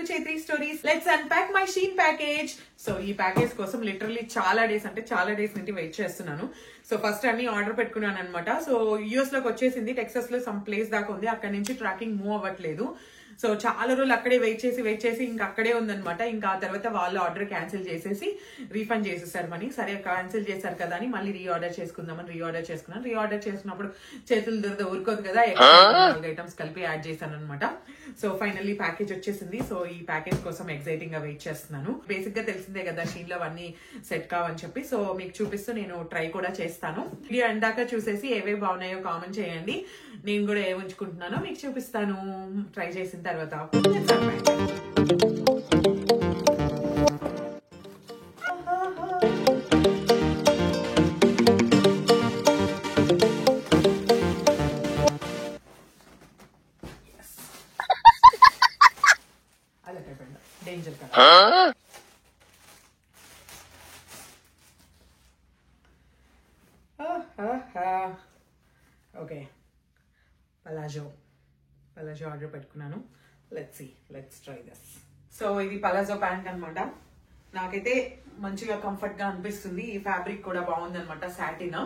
to Chaitri Stories. Let's unpack my Shein package. So ఈ package కోసం literally చాలా days నుండి వెయిట్ చేస్తున్నాను. సో ఫస్ట్ అన్ని ఆర్డర్ పెట్టుకున్నాను అనమాట. సో యూఎస్ లోకి వచ్చేసింది, టెక్సాస్ లో సమ్ ప్లేస్ దాకా ఉంది, అక్కడ నుంచి ట్రాకింగ్ మూవ్ అవ్వట్లేదు. సో చాలా రోజులు అక్కడే వెయిట్ చేసి ఇంకా అక్కడే ఉందనమాట. ఇంకా ఆ తర్వాత వాళ్ళు ఆర్డర్ క్యాన్సిల్ చేసేసి రీఫండ్ చేసేసారు మనీ. సరే క్యాన్సిల్ చేశారు కదా అని మళ్ళీ రీఆర్డర్ చేసుకున్నాను. రీఆర్డర్ చేసుకున్నప్పుడు చేతులు ఊరుకోదు కదా, 4 ఐటమ్స్ కలిపి యాడ్ చేశాను అనమాట. సో ఫైనల్లీ ప్యాకేజ్ వచ్చేసింది. సో ఈ ప్యాకేజ్ కోసం ఎక్సైటింగ్ గా వెయిట్ చేస్తున్నాను. బేసిక్ గా తెలిసిందే కదా షీన్ లో అవన్నీ సెట్ కావని చెప్పి. సో మీకు చూపిస్తూ నేను ట్రై కూడా చేస్తాను. వీడియో ఎందాక చూసేసి ఏవేవి బాగున్నాయో కామెంట్ చేయండి. నేను కూడా ఏ ఉంచుకుంటున్నానో మీకు చూపిస్తాను ట్రై చేసిన తర్వాత. డేంజర్ కదా. ఓకే, పలాజో ఆర్డర్ పెట్టుకున్నాను. Let's try this. సో ఇది పలాజో ప్యాంట్ అనమాట. నాకైతే మంచిగా కంఫర్ట్ గా అనిపిస్తుంది. ఈ ఫ్యాబ్రిక్ కూడా బాగుంది అనమాట, సాటిన్.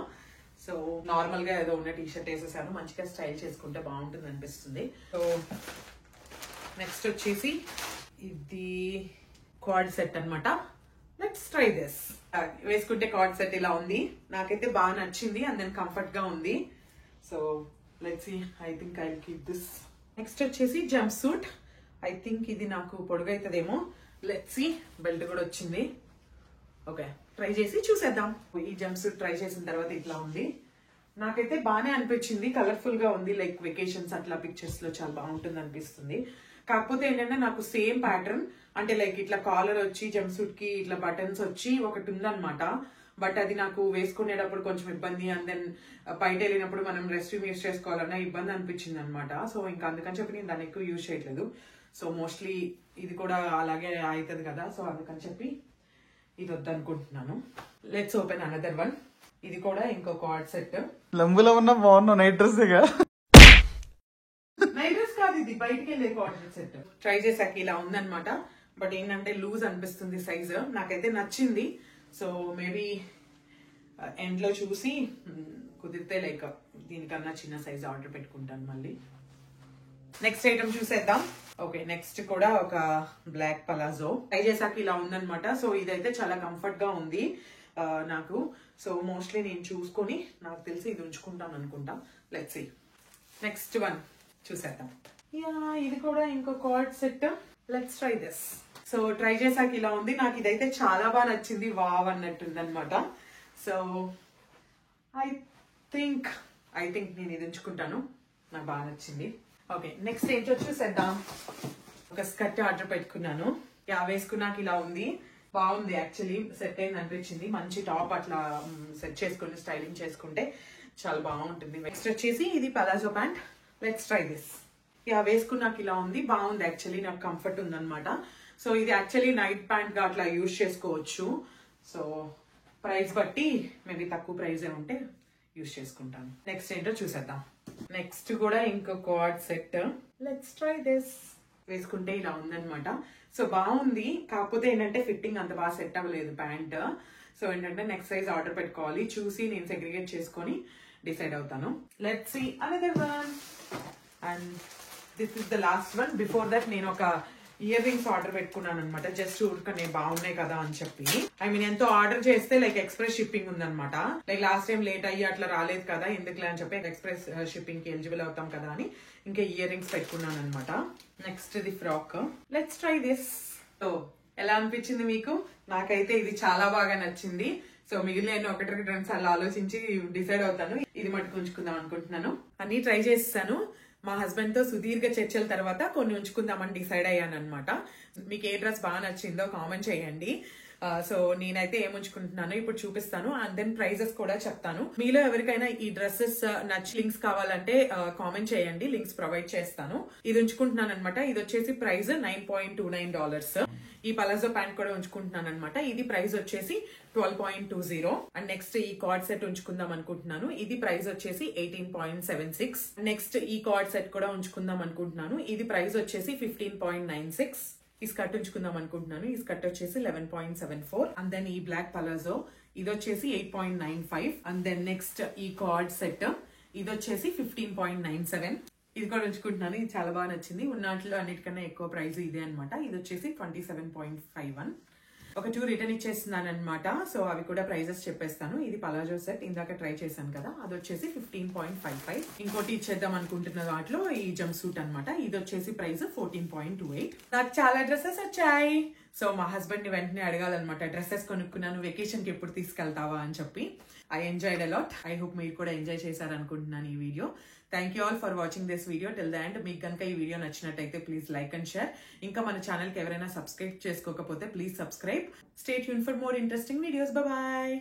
సో నార్మల్ గా ఏదో ఉన్న టీ షర్ట్ వేసేసాను, మంచిగా స్టైల్ చేసుకుంటే బాగుంటుంది అనిపిస్తుంది. సో నెక్స్ట్ వచ్చేసి ఇది కార్డ్ సెట్ అనమాట. Let's try this. వేసుకుంటే కార్డ్ సెట్ ఇలా ఉంది, నాకైతే బాగా నచ్చింది అండ్ దెన్ కంఫర్ట్ గా ఉంది. So let's see, I think I will keep this. Next వచ్చేసి జంప్ సూట్. ఐ థింక్ ఇది నాకు పొడుగైతుందేమో. లెట్స్ సీ, బెల్ట్ కూడా వచ్చింది. ఓకే, ట్రై చేసి చూసేద్దాం. ఈ జంప్ సూట్ ట్రై చేసిన తర్వాత ఇట్లా ఉంది. నాకైతే బాగానే అనిపించింది, కలర్ఫుల్ గా ఉంది. లైక్ వెకేషన్స్ అట్లా పిక్చర్స్ లో చాలా బాగుంటుంది అనిపిస్తుంది. కాకపోతే ఏంటంటే నాకు సేమ్ ప్యాటర్న్, అంటే లైక్ ఇట్లా కాలర్ వచ్చి జంప్ సూట్ కి ఇట్లా బటన్స్ వచ్చి ఒకటి ఉందన్నమాట. బట్ అది నాకు వేసుకునేటప్పుడు కొంచెం ఇబ్బంది, అండ్ దెన్ బయట వెళ్ళినప్పుడు మనం రెస్ట్ రూమ్ యూజ్ చేసుకోవాలన్నా ఇబ్బంది అనిపించింది అనమాట. సో ఇంకా అందుకని చెప్పి నేను దాన్ని ఎక్కువ యూజ్ చేయట్లేదు. సో మోస్ట్లీ ఇది కూడా అలాగే అవుతుంది కదా, సో అందుకని చెప్పి ఇది వద్దనుకుంటున్నాను. Let's open another one. ఇది కూడా ఇంకో కార్డ్ సెట్. లంబులో ఉన్న బాగున్నా నైట్ డ్రెస్ నైట్ డ్రెస్ కాదు, ఇది బయటికి వెళ్ళే కార్డ్ సెట్. ట్రై చేసాక ఇలా ఉందనమాట. బట్ ఏంటంటే లూజ్ అనిపిస్తుంది సైజ్. నాకైతే నచ్చింది. సో మేబీ ఎండ్ లో చూసి కుదిరితే లైక్ దీనికన్నా చిన్న సైజ్ ఆర్డర్ పెట్టుకుంటాను మళ్ళీ. నెక్స్ట్ ఐటమ్ చూసేద్దాం. ఓకే, నెక్స్ట్ కూడా ఒక బ్లాక్ పలాజో. ట్రై చేసాక ఇలా ఉందనమాట. సో ఇదైతే చాలా కంఫర్ట్ గా ఉంది నాకు. సో మోస్ట్లీ నేను చూసుకొని నాకు తెలిసి ఇది ఉంచుకుంటాను అనుకుంటా. Let's see. నెక్స్ట్ వన్ చూసేద్దాం. ఇది కూడా ఇంకో card set. Let's try this. So try చేసాక ఇలా ఉంది. నాకు ఇదైతే చాలా బాగా నచ్చింది, వావ్ అన్నట్టుంది అనమాట. సో ఐ థింక్ నేను ఇది ఉంచుకుంటాను, నాకు బాగా నచ్చింది. ఓకే, నెక్స్ట్ ఏంటో చూసేద్దాం. ఒక స్కర్ట్ ఆర్డర్ పెట్టుకున్నాను. వేసుకున్నాక ఇలా ఉంది, బాగుంది. యాక్చువల్లీ సెట్ అయింది అనిపించింది. మంచి టాప్ అట్లా సెట్ చేసుకుని స్టైలింగ్ చేసుకుంటే చాలా బాగుంటుంది. నెక్స్ట్ వచ్చేసి ఇది palazzo pant. Let's try this. వేసుకున్నాక ఇలా ఉంది, బాగుంది. యాక్చువల్లీ నాకు కంఫర్ట్ ఉందన్నమాట. సో ఇది యాక్చువల్లీ నైట్ ప్యాంట్ గా అట్లా యూజ్ చేసుకోవచ్చు. సో ప్రైస్ బట్టి మేబీ తక్కువ ప్రైజే ఉంటే యూజ్ చేసుకుంటాను. నెక్స్ట్ ఏంటో చూసేద్దాం. నెక్స్ట్ కూడా ఇంకో card set. Let's try this. వేసుకుంటే ఇలా ఉందన్నమాట. సో బాగుంది, కాకపోతే ఏంటంటే ఫిట్టింగ్ అంత బాగా సెట్ అవ్వలేదు ప్యాంట్. సో ఏంటంటే నెక్స్ట్ సైజ్ ఆర్డర్ పెట్టుకోవాలి, చూసి నేను సెగ్రిగేట్ చేసుకొని డిసైడ్ అవుతాను. Let's see another one. And this is the last one. Before that నేను ఒక ఇయర్ రింగ్స్ ఆర్డర్ పెట్టుకున్నాను అనమాట. జస్ట్ ఊరికనే బాగున్నాయి కదా అని చెప్పి. ఐ మీన్ ఎంతో ఆర్డర్ చేస్తే లైక్ ఎక్స్ప్రెస్ షిప్పింగ్ ఉందన్నమాట. లైక్ లాస్ట్ టైం లేట్ అయ్యి అట్లా రాలేదు కదా, ఎందుకులే అని చెప్పి ఎక్స్ప్రెస్ షిప్పింగ్ కి ఎలిజిబుల్ అవుతాం కదా అని ఇంకా ఇయర్ రింగ్స్ పెట్టుకున్నాను అనమాట. నెక్స్ట్ ఇది frock. Let's try this. So ఎలా అనిపించింది మీకు? నాకైతే ఇది చాలా బాగా నచ్చింది. సో మిగిలిన 1-2 ట్రెండ్స్ అలా ఆలోచించి డిసైడ్ అవుతాను. ఇది మటుకు ఉంచుకుందాం అనుకుంటున్నాను. అన్ని ట్రై చేస్తాను. మా హస్బెండ్ తో సుదీర్ఘ చర్చల తర్వాత కొన్ని ఉంచుకుందామని డిసైడ్ అయ్యాను అనమాట. మీకు ఏ డ్రెస్ బాగా నచ్చిందో కామెంట్ చేయండి. సో నేనైతే ఏం ఉంచుకుంటున్నానో ఇప్పుడు చూపిస్తాను, అండ్ దెన్ ప్రైజెస్ కూడా చెప్తాను. మీలో ఎవరికైనా ఈ డ్రెస్సెస్ నచ్చి లింక్స్ కావాలంటే కామెంట్ చేయండి, లింక్స్ ప్రొవైడ్ చేస్తాను. ఇది ఉంచుకుంటున్నాను అనమాట. ఇది వచ్చేసి ప్రైస్ $9.29. ఈ పలాజో ప్యాంట్ కూడా ఉంచుకుంటున్నాను అనమాట. ఇది ప్రైస్ వచ్చేసి $12.20. అండ్ నెక్స్ట్ ఈ కార్డ్ సెట్ ఉంచుకుందాం అనుకుంటున్నాను. ఇది ప్రైస్ వచ్చేసి $18.76. నెక్స్ట్ ఈ కార్డ్ సెట్ కూడా ఉంచుకుందాం అనుకుంటున్నాను. ఇది ప్రైస్ వచ్చేసి $15.96. ఈ స్కర్ట్ ఉంచుకుందాం అనుకుంటున్నాను. ఈ స్కర్ట్ వచ్చేసి 11.74. అండ్ దెన్ ఈ బ్లాక్ పలాజో ఇది వచ్చేసి 8.95. అండ్ దెన్ నెక్స్ట్ ఈ కార్డ్ సెట్ ఇది వచ్చేసి 15.97. ఇది కూడా ఉంచుకుంటున్నాను. ఇది చాలా బాగా నచ్చింది. ఉన్నట్లో అన్నిటికన్నా ఎక్కువ ప్రైస్ ఇదే అనమాట. ఇది వచ్చేసి 27.51. ఒక 2 రిటర్న్ ఇచ్చేస్తున్నాను అనమాట. సో అవి కూడా ప్రైజెస్ చెప్పేస్తాను. ఇది పలాజో సెట్ ఇందాక ట్రై చేశాను కదా, అది వచ్చేసి 15.55. ఇంకోటి ఇచ్చేద్దాం అనుకుంటున్న వాటిలో ఈ జంప్ సూట్ అనమాట. ఇది వచ్చేసి ప్రైస్ 14.28. నాకు చాలా డ్రెస్సెస్ వచ్చాయి. సో మా హస్బెండ్ ని వెంటనే అడగాలన్నమాట, డ్రెస్సెస్ కొనుక్కున్నాను, వెకేషన్ కి ఎప్పుడు తీసుకెళ్తావా అని చెప్పి. I enjoyed a lot. I hope మీరు కూడా ఎంజాయ్ చేశారనుకుంటున్నాను ఈ video. Thank you all for watching this video till the end. మీకు కనుక ఈ వీడియో నచ్చినట్టయితే ప్లీజ్ లైక్ అండ్ షేర్. ఇంకా మన ఛానల్ కి ఎవరైనా సబ్స్క్రైబ్ చేసుకోకపోతే please subscribe. Stay tune for more interesting videos. Bye.